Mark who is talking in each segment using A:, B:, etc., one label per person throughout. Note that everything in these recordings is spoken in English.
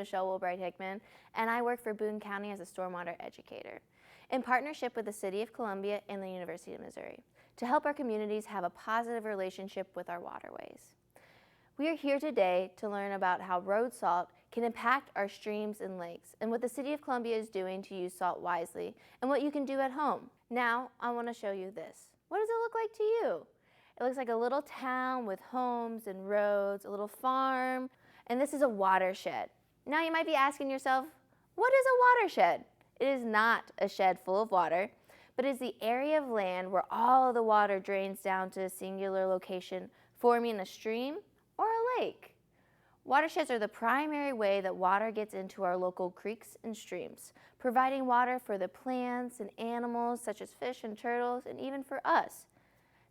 A: Michelle Wilbright-Hickman, and I work for Boone County as a stormwater educator, in partnership with the City of Columbia and the University of Missouri, to help our communities have a positive relationship with our waterways. We are here today to learn about how road salt can impact our streams and lakes, and what the City of Columbia is doing to use salt wisely, and what you can do at home. Now, I want to show you this. What does it look like to you? It looks like a little town with homes and roads, a little farm, and this is a watershed. Now you might be asking yourself, what is a watershed? It is not a shed full of water, but is the area of land where all the water drains down to a singular location, forming a stream or a lake. Watersheds are the primary way that water gets into our local creeks and streams, providing water for the plants and animals such as fish and turtles, and even for us.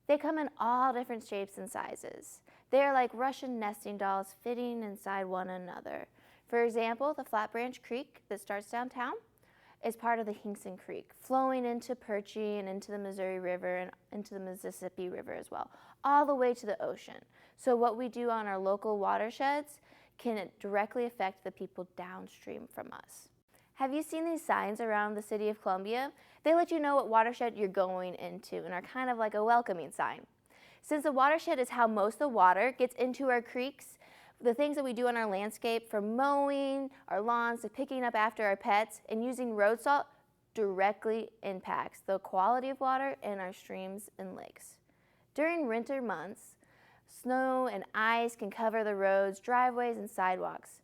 A: They come in all different shapes and sizes. They are like Russian nesting dolls fitting inside one another. For example, the Flat Branch Creek that starts downtown is part of the Hinkson Creek, flowing into Perchie and into the Missouri River and into the Mississippi River as well, all the way to the ocean. So what we do on our local watersheds can directly affect the people downstream from us. Have you seen these signs around the City of Columbia? They let you know what watershed you're going into and are kind of like a welcoming sign. Since the watershed is how most of the water gets into our creeks, the things that we do on our landscape, from mowing our lawns to picking up after our pets and using road salt, directly impacts the quality of water in our streams and lakes. During winter months, snow and ice can cover the roads, driveways, and sidewalks,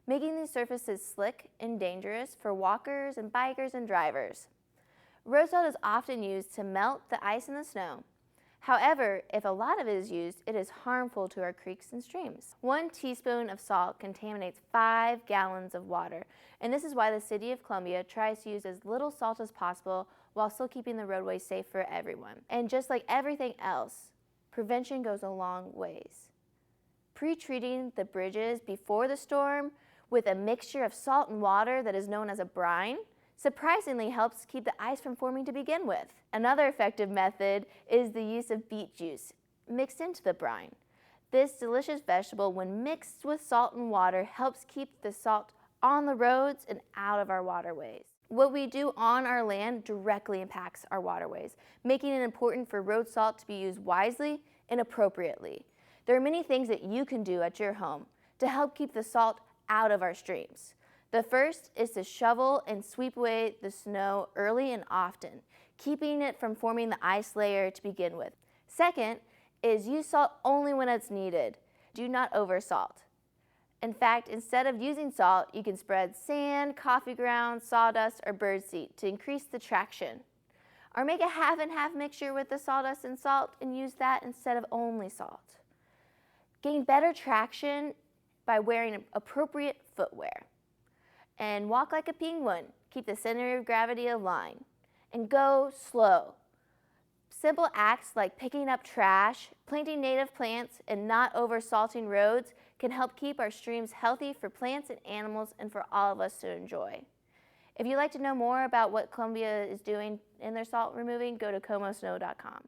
A: making these surfaces slick and dangerous for walkers and bikers and drivers. Road salt is often used to melt the ice and the snow. However, if a lot of it is used, it is harmful to our creeks and streams. 1 teaspoon of salt contaminates 5 gallons of water, and this is why the City of Columbia tries to use as little salt as possible while still keeping the roadways safe for everyone. And just like everything else, prevention goes a long ways. Pre-treating the bridges before the storm with a mixture of salt and water that is known as a brine surprisingly helps keep the ice from forming to begin with. Another effective method is the use of beet juice mixed into the brine. This delicious vegetable, when mixed with salt and water, helps keep the salt on the roads and out of our waterways. What we do on our land directly impacts our waterways, making it important for road salt to be used wisely and appropriately. There are many things that you can do at your home to help keep the salt out of our streams. The first is to shovel and sweep away the snow early and often, keeping it from forming the ice layer to begin with. Second is use salt only when it's needed. Do not oversalt. In fact, instead of using salt, you can spread sand, coffee grounds, sawdust, or birdseed to increase the traction. Or make a half and half mixture with the sawdust and salt and use that instead of only salt. Gain better traction by wearing appropriate footwear. And walk like a penguin. Keep the center of gravity aligned. And go slow. Simple acts like picking up trash, planting native plants, and not oversalting roads can help keep our streams healthy for plants and animals and for all of us to enjoy. If you'd like to know more about what Columbia is doing in their salt removing, go to comosnow.com.